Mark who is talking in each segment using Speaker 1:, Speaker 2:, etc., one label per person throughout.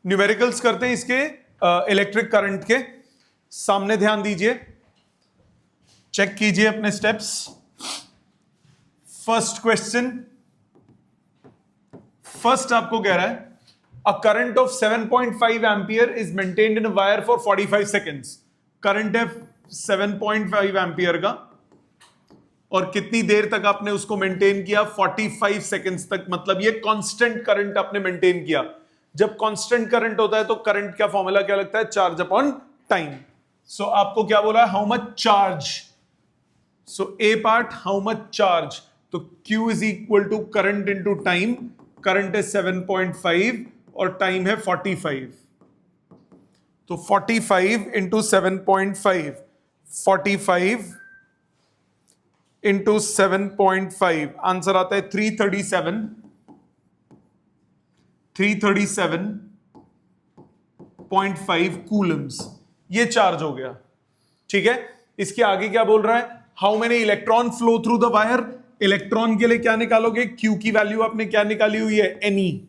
Speaker 1: Numericals करते हैं इसके इलेक्ट्रिक करंट के। सामने ध्यान दीजिए, चेक कीजिए अपने स्टेप्स। फर्स्ट क्वेश्चन, फर्स्ट आपको कह रहा है a current of 7.5 ampere is maintained in wire for 45 seconds. Current है 7.5 एम्पियर का और कितनी देर तक आपने उसको मेंटेन किया? 45 सेकेंड्स तक। मतलब ये कांस्टेंट करंट आपने मेंटेन किया। जब कांस्टेंट करंट होता है तो करंट का फॉर्मूला क्या लगता है? Charge upon time. सो आपको क्या बोला? How much charge. So a part, how much charge, तो Q is equal to current into time. Current है 7.5 और टाइम है 45, तो 45 इंटू 7.5, 45 इंटू 7.5, आंसर आता है 337, 337.5 कूलम्स। ये चार्ज हो गया। ठीक है, इसके आगे क्या बोल रहा है? How many electron flow through the wire. Electron के लिए क्या निकालोगे? Q की वैल्यू आपने क्या निकाली हुई है? Ne।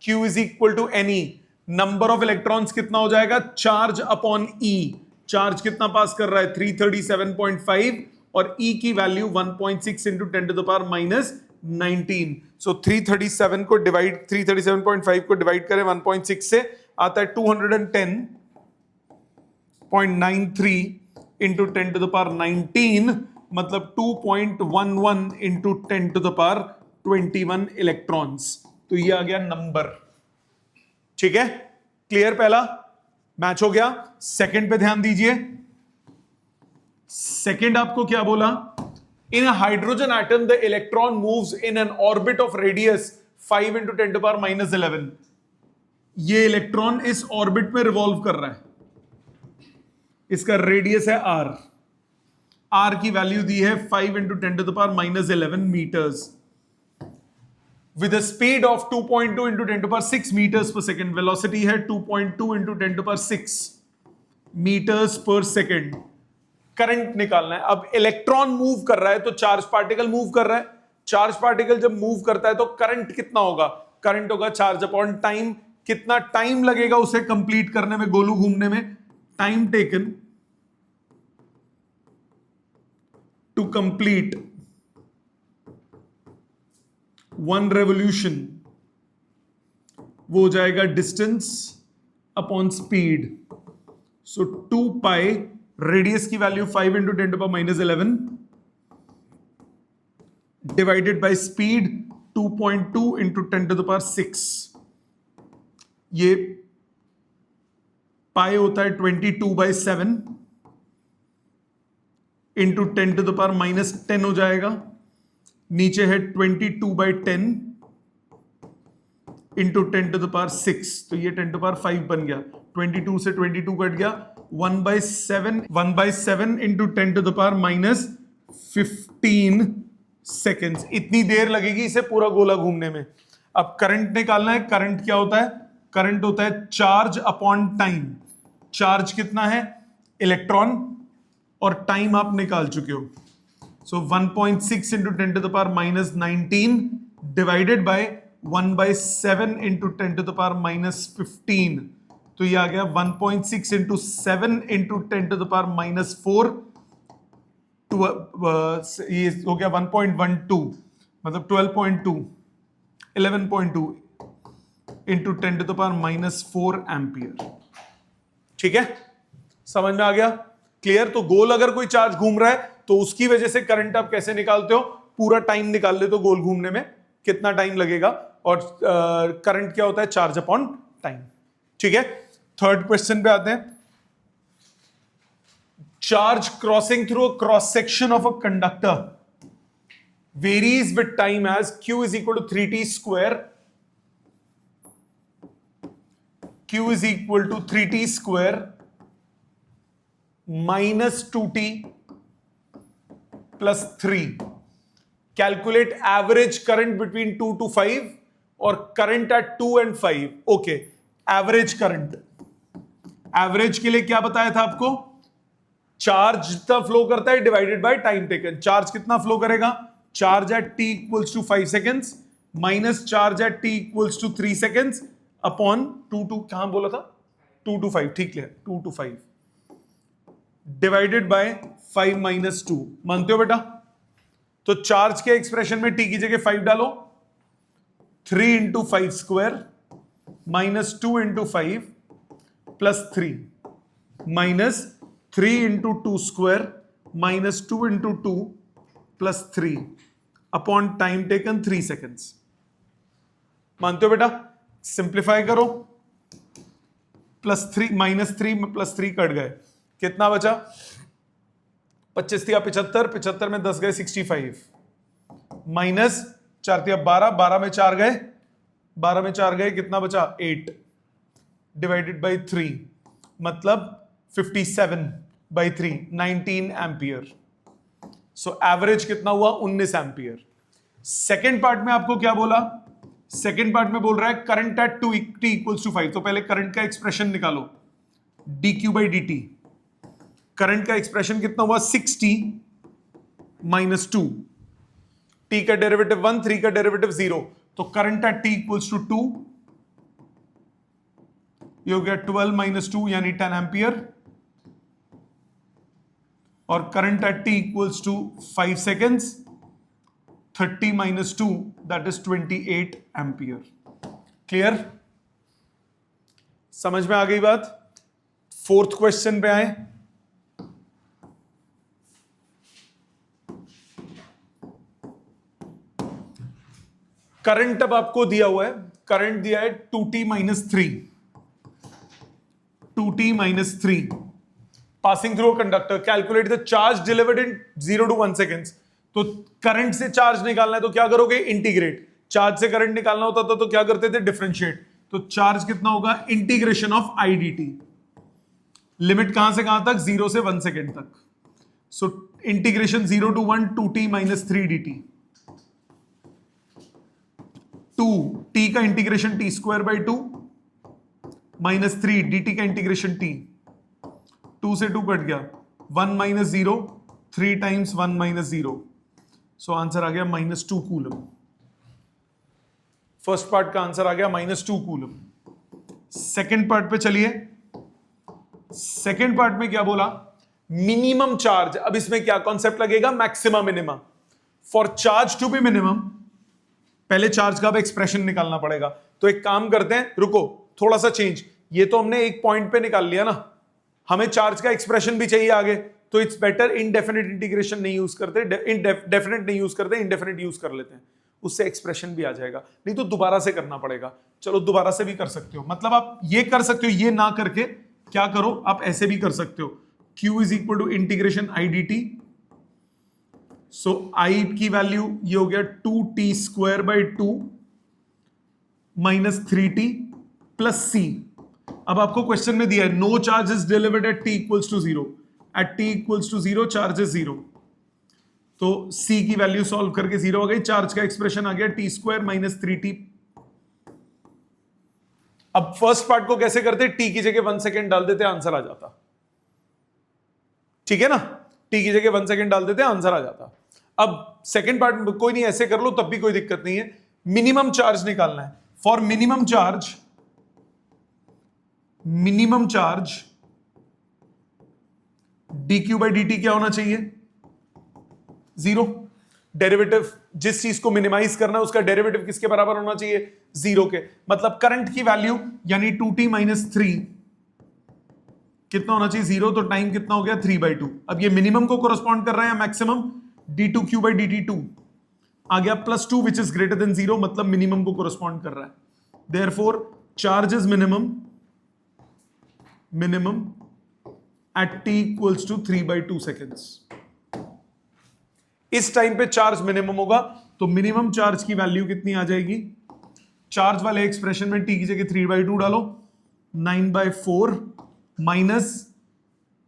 Speaker 1: Q is equal to Ne। Number of electrons कितना हो जाएगा? Charge upon E। चार्ज कितना पास कर रहा है? 337.5 और E की value 1.6 into 10 to the power minus 19। So 337 को डिवाइड 337.5 को डिवाइड करें 1.6 से, आता है 210.93 इंटू 10 टू द पावर 19, मतलब 2.11 into 10 to the power 21 electrons. तो ये आ गया नंबर। ठीक है, क्लियर? पहला मैच हो गया। सेकंड पे ध्यान दीजिए। सेकंड आपको क्या बोला? In a hydrogen atom the electron moves in an orbit of radius 5 into 10 to power minus 11। ये इलेक्ट्रॉन इस ऑर्बिट में रिवॉल्व कर रहा है, इसका रेडियस है r। r की वैल्यू दी है 5 into 10 to the power minus 11 metres with a speed of 2.2 into 10 to the power 6 meters per second। velocity है 2.2 into 10 to the power 6 meters per second। Current निकालना है। अब इलेक्ट्रॉन मूव कर रहा है तो चार्ज पार्टिकल मूव कर रहा है। चार्ज पार्टिकल जब मूव करता है तो करंट कितना होगा? करंट होगा चार्ज अपॉन टाइम। कितना टाइम लगेगा उसे कंप्लीट करने में, गोलू घूमने में? Time taken to complete one revolution, वो हो जाएगा distance upon speed. So 2 pi, radius की value 5 into 10 to power minus 11 divided by speed 2.2 into 10 to the power 6। ये पाई होता है 22/7 into 10 to the power minus 10 हो जाएगा। नीचे है 22/10 इंटू 10 टू द पावर 6, तो ये 10 टू पावर 5 बन गया। 22 से 22 कट गया। 1/7 into 10 to the power minus 15 seconds. इतनी देर लगेगी इसे पूरा गोला घूमने में। अब करंट निकालना है। करंट क्या होता है? करंट होता है चार्ज अपॉन टाइम। चार्ज कितना है? इलेक्ट्रॉन, और टाइम आप निकाल चुके हो। So 1.6 into 10 to the power minus 19 divided by 1/7 into 10 to the power minus 15। तो ये आ गया 1.6 into 7 into 10 to the power minus 4। ये हो गया 1.12, मतलब 12.2, 11.2 into 10 to the power minus 4 ampere. ठीक है, समझ में आ गया? क्लियर? तो गोल अगर कोई चार्ज घूम रहा है तो उसकी वजह से करंट आप कैसे निकालते हो? पूरा टाइम निकाल लेते हो गोल घूमने में, कितना टाइम लगेगा। और करंट क्या होता है? Charge upon time. ठीक है, थर्ड क्वेश्चन पे आते हैं। Charge crossing through a cross section of a conductor varies with time as Q is equal to 3t square. Q is equal to 3t square minus 2t plus 3। Calculate average current between 2 to 5 और current at 2 and 5। Okay, average current. Average के लिए क्या बताया था आपको? Charge जितना flow करता है divided by time taken. Charge कितना फ्लो करेगा? Charge at t equals to 5 seconds minus charge at t equals to 3 seconds upon 2 two कहां बोला था 2 to 5, ठीक है 2 to 5 डिवाइडेड बाय 5 माइनस 2, मानते हो बेटा? तो चार्ज के एक्सप्रेशन में टी की जगह 5 डालो, 3 into 5 square minus 2 into 5 plus 3 minus 3 into 2 square minus 2 into 2 plus 3 upon time taken 3 seconds. मानते हो बेटा? सिंप्लीफाई करो, प्लस 3 माइनस 3 प्लस 3 कट गए, कितना बचा? 25 थिया 75, 75 में 10 गए 65 माइनस 4 थिया 12, 12 में 4 गए, 12 में 4 गए, कितना बचा? 8 डिवाइडेड बाई 3 मतलब 57/3 19 एम्पियर। सो एवरेज कितना हुआ? 19 एम्पियर। सेकेंड पार्ट में आपको क्या बोला? सेकेंड पार्ट में बोल रहा है current at 2 t equals to 5। तो पहले करंट का एक्सप्रेशन निकालो, dq बाई dt। करंट का एक्सप्रेशन कितना हुआ? 6t माइनस 2, t का डेरिवेटिव 1, 3 का डेरिवेटिव 0, तो current at t equals to 2, ये हो गया 12 माइनस 2 यानी 10 एम्पियर, और current at t equals to 5 seconds, 30 minus 2 that is 28 ampere. Clear? समझ में आ गई बात? फोर्थ क्वेश्चन पे आए। करंट अब आपको दिया हुआ है, करंट दिया है 2t minus 3, 2t minus 3 passing through conductor. Calculate the charge delivered in 0 to 1 seconds. तो करंट से चार्ज निकालना है तो क्या करोगे? इंटीग्रेट। चार्ज से करंट निकालना होता था तो क्या करते थे? डिफरेंशिएट। तो चार्ज कितना होगा? Integration of I D T. Limit कहां से कहां तक? 0 से 1 सेकेंड तक। So integration 0 to 1 2t minus 3 dt, 2 t का integration t square by 2 minus 3 dt का इंटीग्रेशन t, 2 से 2 कट गया, 1 minus 0, 3 times 1 minus 0, so answer आ गया माइनस 2 कूलम। फर्स्ट पार्ट का आंसर आ गया माइनस 2 कूलम। सेकेंड पार्ट पे चलिए। सेकेंड पार्ट में क्या बोला? Minimum charge. अब इसमें क्या कॉन्सेप्ट लगेगा? Maximum minimum. For charge to be minimum पहले चार्ज का अब एक्सप्रेशन निकालना पड़ेगा। तो एक काम करते हैं, रुको थोड़ा सा चेंज। ये तो हमने एक पॉइंट पे निकाल लिया ना, हमें चार्ज का एक्सप्रेशन भी चाहिए आगे, तो इट्स बेटर इनडेफिनिट इंटीग्रेशन नहीं यूज करते, डेफिनेट नहीं यूज करते, इनडेफिनिट यूज कर लेते हैं, उससे एक्सप्रेशन भी आ जाएगा। नहीं तो दोबारा से करना पड़ेगा। चलो दोबारा से भी कर सकते हो, मतलब आप ये कर सकते हो, ये ना करके क्या करो, आप ऐसे भी कर सकते हो। Q is equal to integration i D t. So i की वैल्यू ये हो गया 2t square by 2 minus 3t plus c। अब आपको क्वेश्चन में दिया है no charge is delivered at t equals to 0, at t equals to 0 charge is 0, तो c की वैल्यू सॉल्व करके 0 आ गई। चार्ज का एक्सप्रेशन आ गया t स्क्वायर माइनस 3t। अब फर्स्ट पार्ट को कैसे करते? t की जगह 1 सेकेंड डाल देते, आंसर आ जाता। ठीक है ना, t की जगह 1 सेकेंड डाल देते, आंसर आ जाता। अब सेकेंड पार्ट में कोई नहीं, ऐसे कर लो तब भी कोई दिक्कत नहीं है। मिनिमम चार्ज निकालना है। For minimum charge dq by dt क्या होना चाहिए? 0। डेरिवेटिव, जिस चीज को मिनिमाइज करना है उसका डेरिवेटिव किसके बराबर होना चाहिए? 0 के। मतलब करंट की वैल्यू यानी 2t माइनस 3 कितना होना चाहिए? 0। तो टाइम कितना हो गया? 3/2। अब ये मिनिमम को कोरस्पॉन्ड कर रहा है या मैक्सिमम? d2q बाई dt2 आ गया plus 2 which is greater than 0, मतलब मिनिमम को कोरस्पॉन्ड कर रहा है। Therefore charge is minimum at t equals to 3/2 seconds। इस टाइम पे चार्ज मिनिमम होगा, तो मिनिमम चार्ज की वैल्यू कितनी आ जाएगी? चार्ज वाले एक्सप्रेशन में t की जगह 3/2 डालो, 9/4 माइनस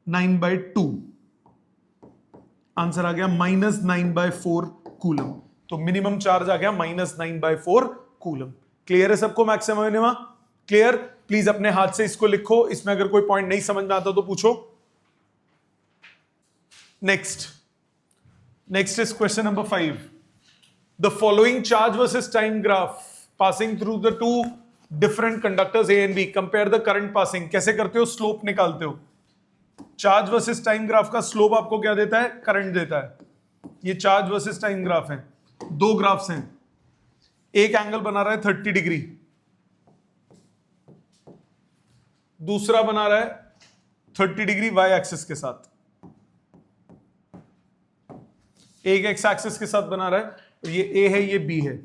Speaker 1: 9/2, आंसर आ गया माइनस 9/4 कूलम। तो मिनिमम चार्ज आ गया माइनस 9/4 कूलम। क्लियर है सबको? Maximum minima clear? प्लीज अपने हाथ से इसको लिखो, इसमें अगर कोई पॉइंट नहीं समझ में आता तो पूछो। Next is question number 5। The following charge versus time graph passing through the two different conductors A and B, compare the current passing. कैसे करते हो? स्लोप निकालते हो। चार्ज वर्सेस टाइम ग्राफ का स्लोप आपको क्या देता है? करंट देता है। ये चार्ज वर्सेस टाइम ग्राफ है, दो ग्राफ्स हैं। एक एंगल बना रहा है 30 डिग्री, दूसरा बना रहा है 30 डिग्री वाई एक्सिस के साथ। एक एक्स एक्सिस के साथ बना रहा है, ये ए है ये बी है।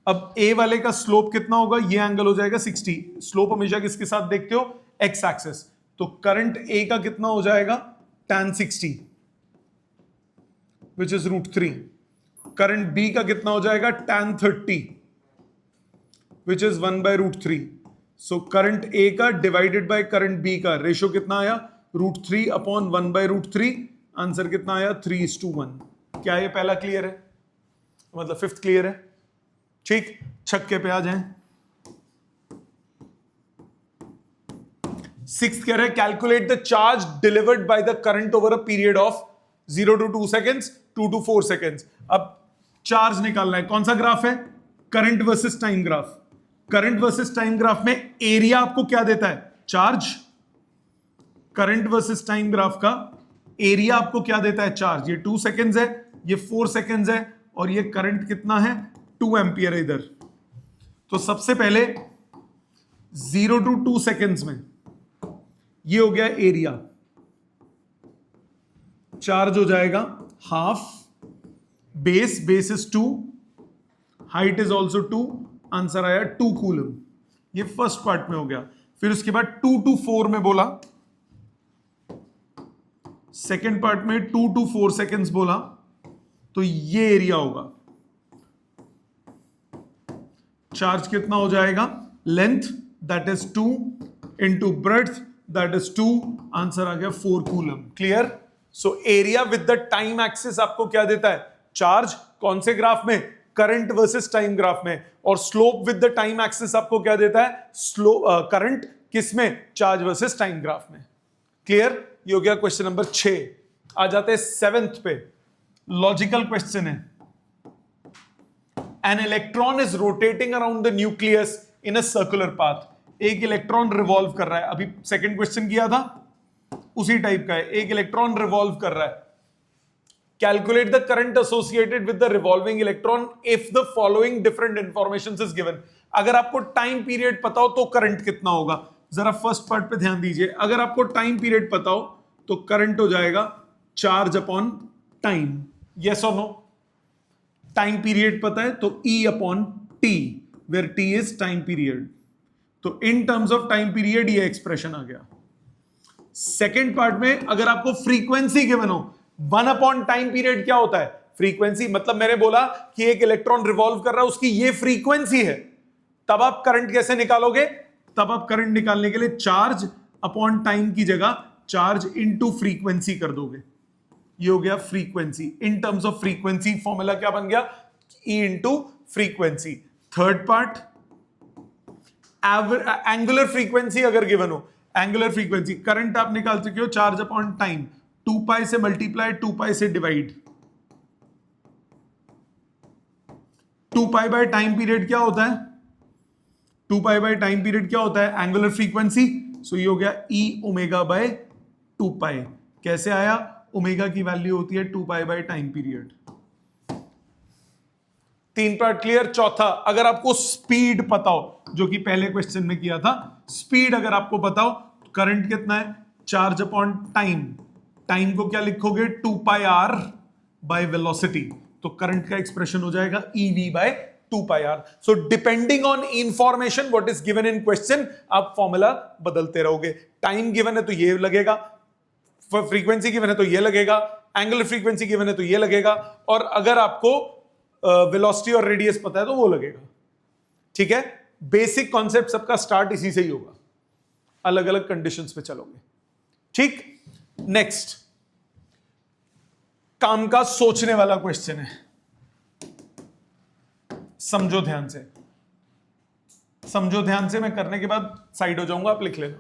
Speaker 1: अब ए वाले का स्लोप कितना होगा? ये एंगल हो जाएगा 60। स्लोप हमेशा किसके साथ देखते हो? X axis. तो करंट ए का कितना हो जाएगा? tan 60 which is √3। Current B का कितना हो जाएगा? tan 30 which is 1/√3। So current A का डिवाइडेड बाय करंट बी का रेशियो कितना आया? √3 अपॉन 1/√3। आंसर कितना आया? 3:1। क्या ये पहला क्लियर है? मतलब फिफ्थ क्लियर है? ठीक, छक्के पे आ जाएं। सिक्स्थ कह रहे हैं calculate the charge delivered by the current over a period of 0 to 2 seconds, 2 to 4 seconds। अब चार्ज निकालना है। कौन सा ग्राफ है? Current versus time graph. Current versus time graph में एरिया आपको क्या देता है? Charge. Current versus time graph का एरिया आपको क्या देता है? चार्ज। ये 2 seconds है, ये 4 seconds है, और ये करंट कितना है? 2 एम्पियर है इधर। तो सबसे पहले 0 to 2 seconds में ये हो गया एरिया। चार्ज हो जाएगा half, base is 2, height is also 2। Answer आया 2 कूलम। ये फर्स्ट पार्ट में हो गया। फिर उसके बाद 2 to 4 में बोला, सेकेंड पार्ट में 2 to 4 seconds बोला, तो ये एरिया होगा। चार्ज कितना हो जाएगा? Length that is 2 into breadth that is 2। Answer आ गया 4 coulomb. Clear? So area with the time axis आपको क्या देता है? चार्ज। कौन से ग्राफ में? करंट वर्सेस टाइम ग्राफ में। और slope with the time axis आपको क्या देता है? करंट। किस में? चार्ज वर्सेस टाइम ग्राफ में। क्लियर? ये हो गया क्वेश्चन नंबर 6। आ जाते हैं 7th पे। लॉजिकल क्वेश्चन है। An electron is rotating around the nucleus in a circular path. एक इलेक्ट्रॉन रिवॉल्व कर रहा है। अभी सेकंड क्वेश्चन किया था उसी टाइप का है। एक इलेक्ट्रॉन रिवॉल्व कर रहा है। Calculate the current associated with the revolving electron if the following different information is given. अगर आपको टाइम पीरियड पता हो तो करंट कितना होगा? जरा फर्स्ट पार्ट पे ध्यान दीजिए। अगर आपको टाइम पीरियड पता हो तो करंट हो जाएगा चार्ज अपॉन टाइम। यस और नो? टाइम पीरियड पता है तो E upon t, where t is time period. तो in terms of time period ये एक्सप्रेशन आ गया। सेकेंड पार्ट में अगर आपको फ्रीक्वेंसी गिवन हो, 1 अपॉन टाइम पीरियड क्या होता है? फ्रीक्वेंसी। मतलब मैंने बोला कि एक इलेक्ट्रॉन रिवॉल्व कर रहा है, उसकी ये फ्रीक्वेंसी है। तब आप करंट कैसे निकालोगे? तब आप करंट निकालने के लिए चार्ज अपॉन टाइम की जगह चार्ज इनटू फ्रीक्वेंसी कर दोगे। ये हो गया frequency. In terms of frequency formula क्या बन गया? E into frequency. Third part, angular frequency अगर गिवन हो, एंगुलर फ्रीक्वेंसी करंट आप निकाल चुके हो, चार्ज अपॉन टाइम 2 पाई से मल्टीप्लाई 2 पाई से divide. 2 pi by time period क्या होता है? 2 पाई बाय टाइम पीरियड क्या होता है? Angular frequency. सो ये हो गया E ओमेगा बाय 2 पाई। कैसे आया? ओमेगा की वैल्यू होती है 2 pi by time period. 3 part clear. चौथा, अगर आपको स्पीड पता हो, जो कि पहले क्वेश्चन में किया था, स्पीड अगर आपको पता हो, करंट कितना है? Charge upon time. टाइम को क्या लिखोगे? 2 पाई आर बाय वेलोसिटी। तो करंट का एक्सप्रेशन हो जाएगा EV by 2 pi R. So depending on information what is given in question, आप फॉर्मूला बदलते रहोगे। टाइम गिवन है तो ये लगेगा, फ्रीक्वेंसी गिवन है तो ये लगेगा, एंगुलर फ्रीक्वेंसी गिवन है तो ये लगेगा, और अगर आपको वेलोसिटी और रेडियस पता है तो वो लगेगा। ठीक है? बेसिक कॉन्सेप्ट सबका स्टार्ट इसी से ही होगा, अलग अलग कंडीशंस पे चलोगे। ठीक, नेक्स्ट काम का सोचने वाला क्वेश्चन है, समझो ध्यान से, समझो ध्यान से। मैं करने के बाद साइड हो जाऊंगा, आप लिख लेना।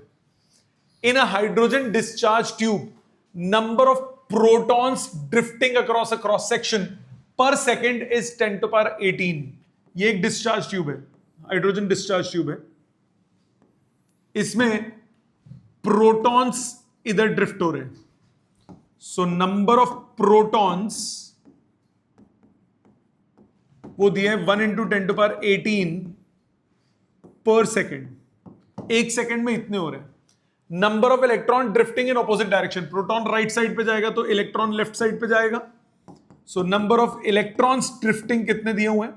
Speaker 1: In a hydrogen discharge tube, number of protons drifting across a cross section per second is 10 to the power 18। ये एक डिस्चार्ज ट्यूब है, हाइड्रोजन डिस्चार्ज ट्यूब है। इसमें प्रोटॉन्स इधर ड्रिफ्ट हो रहे हैं, सो नंबर ऑफ प्रोटॉन्स वो दिए 1 इंटू 10⁻18 पर सेकेंड। एक सेकेंड में इतने हो रहे हैं। Number of electron drifting in opposite direction, proton right side पे जाएगा तो इलेक्ट्रॉन लेफ्ट साइड पे जाएगा। So number of electrons drifting कितने दिए हुए हैं?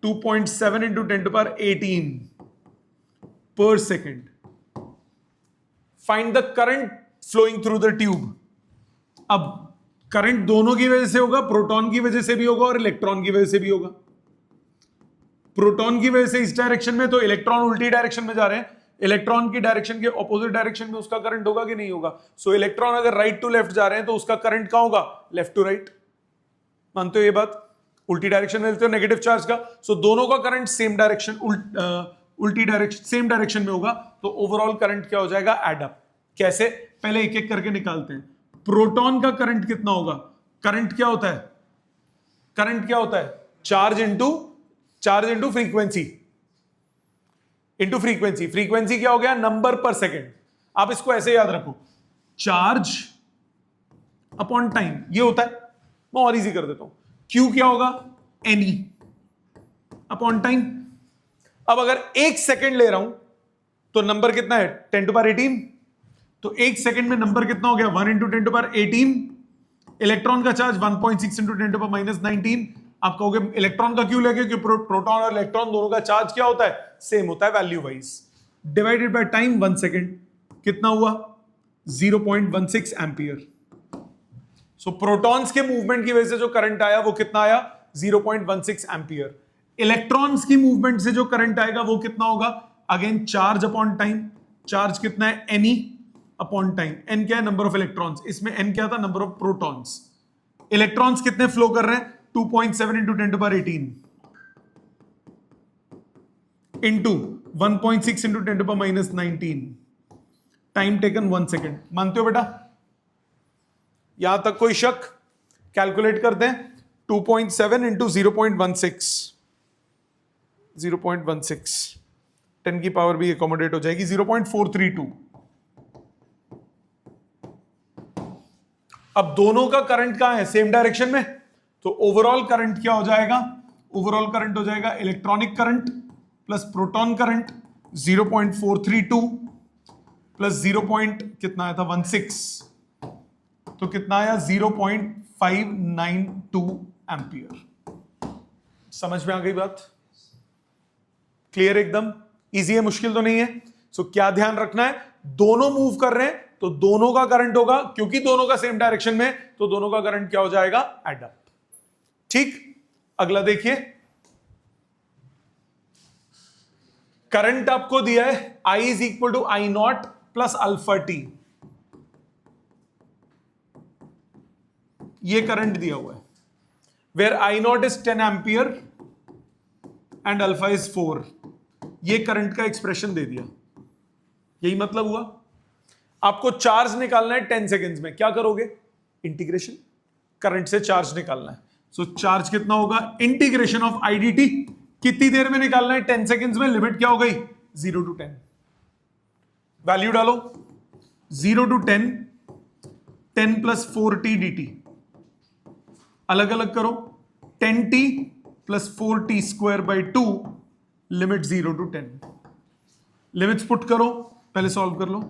Speaker 1: 2.7 इंटू 10⁻18 per second. Find the current flowing through the tube. अब करंट दोनों की वजह से होगा, प्रोटॉन की वजह से भी होगा और इलेक्ट्रॉन की वजह से भी होगा। प्रोटॉन की वजह से इस डायरेक्शन में, तो इलेक्ट्रॉन उल्टी डायरेक्शन में जा रहे हैं, इलेक्ट्रॉन की डायरेक्शन के ऑपोजिट डायरेक्शन में उसका करंट होगा कि नहीं होगा? सो इलेक्ट्रॉन अगर राइट टू लेफ्ट जा रहे हैं तो उसका करंट कहां होगा? Left to right. मानते हो ये बात? उल्टी डायरेक्शन में लेते हो नेगेटिव चार्ज का, सो दोनों का करंट सेम डायरेक्शन, उल्टी डायरेक्शन, सेम डायरेक्शन में होगा, तो ओवरऑल करंट क्या हो जाएगा? Add up. कैसे? पहले एक एक करके निकालते हैं। प्रोटॉन का करंट कितना होगा? करंट क्या होता है? करंट क्या होता है? Charge into frequency, into frequency. Frequency क्या हो गया? नंबर पर सेकेंड। आप इसको ऐसे याद रखो, चार्ज अपॉन टाइम, ये होता है। मैं और इजी कर देता हूं, Q क्या होगा? Ne upon time. अब अगर एक सेकेंड ले रहा हूं तो नंबर कितना है? 10⁻18। तो एक सेकेंड में नंबर कितना हो गया? 1 इंटू 10⁻18। इलेक्ट्रॉन का चार्ज 1.6 इंटू 10⁻19। आप कहोगे इलेक्ट्रॉन का क्यों लेके? क्योंकि प्रोटॉन और इलेक्ट्रॉन दोनों का चार्ज क्या होता है? सेम होता है value wise. Divided by time 1 second, कितना हुआ? 0.16 एम्पियर। सो प्रोटॉन्स के मूवमेंट की वजह से जो करंट आया वो कितना आया? 0.16 एम्पियर। इलेक्ट्रॉन्स की मूवमेंट से जो करंट आएगा वो कितना होगा? Again charge upon time. Charge कितना है? Ne upon time. n क्या है? Number of electrons. इसमें n क्या था? Number of protons. इलेक्ट्रॉन्स कितने फ्लो कर रहे हैं? 2.7 इंटू 10⁻18 into 1.6 into 10⁻19। Time taken 1 second. मानते हो बेटा? यहां तक कोई शक? कैलकुलेट करते हैं। 2.7 इंटू 0.16, 0.16, 10 की पावर भी एकोमोडेट हो जाएगी, 0.432। अब दोनों का करंट कहां है? सेम डायरेक्शन में, तो ओवरऑल करंट क्या हो जाएगा? ओवरऑल करंट हो जाएगा electronic current plus proton current 0.432 plus 0. कितना आया था? 16, तो कितना आया? 0.592 एम्पियर। समझ में आ गई बात? क्लियर? एकदम इजी है, मुश्किल तो नहीं है। सो क्या ध्यान रखना है? दोनों मूव कर रहे हैं तो दोनों का करंट होगा, क्योंकि दोनों का सेम डायरेक्शन में, तो दोनों का करंट क्या हो जाएगा? Add up. ठीक, अगला देखिए। करंट आपको दिया है I is equal to I not plus alpha t. ये करंट दिया हुआ है, where I not is 10 ampere and alpha is 4। ये करंट का एक्सप्रेशन दे दिया। यही मतलब हुआ। आपको चार्ज निकालना है 10 सेकेंड्स में, क्या करोगे? इंटीग्रेशन। करंट से चार्ज निकालना है, सो चार्ज कितना होगा? Integration of IDT। कितनी देर में निकालना है? 10 सेकेंड्स में। लिमिट क्या हो गई? 0 to 10। वैल्यू डालो, 0 to 10, 10 प्लस 4t dt। अलग अलग करो, 10t plus 4t square by 2, limit 0 to 10। Limits put करो, पहले सॉल्व कर लो।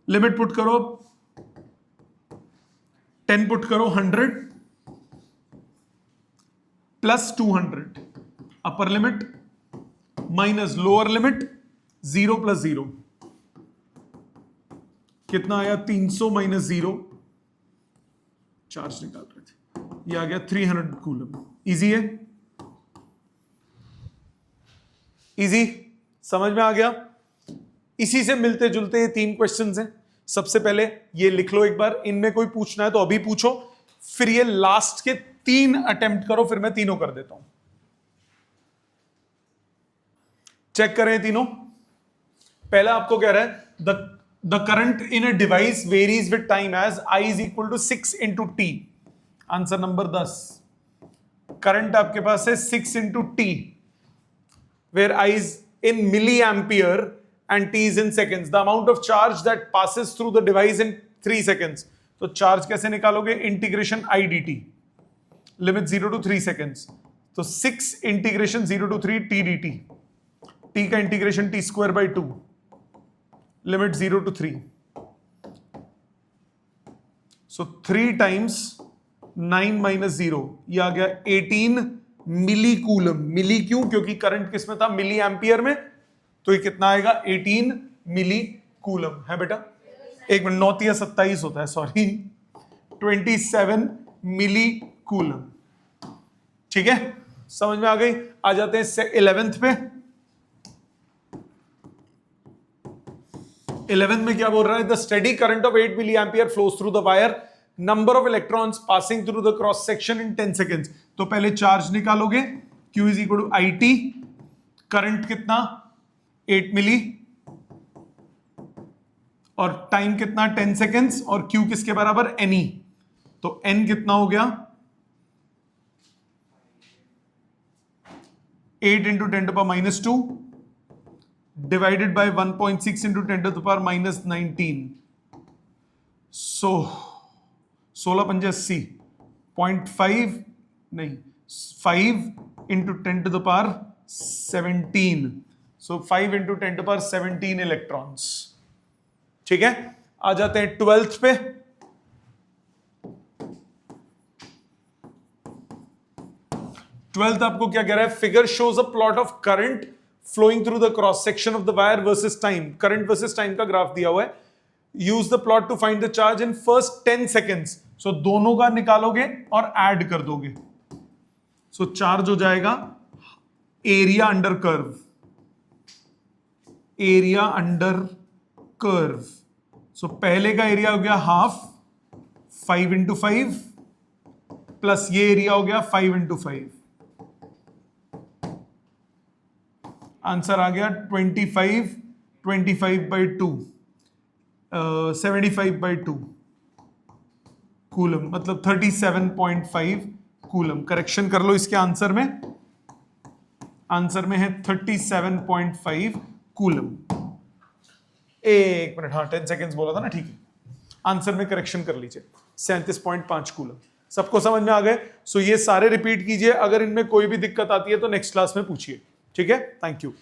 Speaker 1: लिमिट पुट करो, 10 पुट करो, 100 plus 200, upper limit minus lower limit 0 plus 0, कितना आया? 300 माइनस 0, चार्ज निकाल रहे थे, ये आ गया 300 कूलम। इजी है? इजी, समझ में आ गया? इसी से मिलते जुलते ये 3 क्वेश्चंस हैं। सबसे पहले ये लिख लो एक बार, इनमें कोई पूछना है तो अभी पूछो, फिर ये लास्ट के 3 अटेम्प्ट करो, फिर मैं तीनों कर देता हूं। चेक करें तीनों। पहला आपको कह रहा है the current in a device varies with time as I is equal to 6 into t. Answer number 10। Current आपके पास है 6 into t, where I is in milliampere and t is in seconds. The amount of charge that passes through the device in 3 seconds. तो charge कैसे निकालोगे? Integration i dt, limit 0 to 3 seconds. तो 6 integration 0 to 3 t dt, t का integration t square by 2, limit 0 to 3. So 3 times 9 minus 0, ये आ गया 18 मिली coulomb. मिली क्यों? क्योंकि current किस में था? मिली एम्पियर में. तो ये कितना आएगा? 18 मिली कूलम है बेटा. एक मिनट, 9 या 27 होता है, सॉरी, 27 मिली कूलम. ठीक है, समझ में आ गई. आ जाते हैं 11th पे. 11th में क्या बोल रहा है? The steady current of 8 milliampere flows through the wire, number of electrons passing through the cross section in 10 seconds. तो पहले चार्ज निकालोगे. Q is equal to I t. Current कितना? 8 मिली, और टाइम कितना? 10 सेकेंड्स. और Q किसके बराबर? N. तो N कितना हो गया? 8 into 10 to power minus 2 divided by 1.6 into 10 to power minus 19. So 16 पंजे 80, 0.5 नहीं, 5 into 10 to the power 17. So 5 into 10 to power 17 electrons. ठीक है, आ जाते हैं 12th पे. ट्वेल्थ आपको क्या कह रहा है? Figure shows a plot of current flowing through the cross section of the wire versus time. Current versus time का ग्राफ दिया हुआ है. Use the plot to find the charge in first 10 seconds. So दोनों का निकालोगे और add कर दोगे. सो चार्ज हो जाएगा area under curve. Area under curve. So पहले का एरिया हो गया हाफ, 5 इंटू 5, प्लस ये एरिया हो गया 5 इंटू 5. आंसर आ गया 25 बाई 2, 75 बाई 2 कूलम, मतलब 37.5 कूलम. करेक्शन कर लो इसके आंसर में. आंसर में है 37.5 कूलम. एक मिनट, हाँ 10 सेकेंड्स बोला था ना, ठीक है. आंसर में करेक्शन कर लीजिए, 37.5 कूलम. सबको समझ में आ गए? सो ये सारे रिपीट कीजिए. अगर इनमें कोई भी दिक्कत आती है तो नेक्स्ट क्लास में पूछिए. ठीक है, थैंक यू.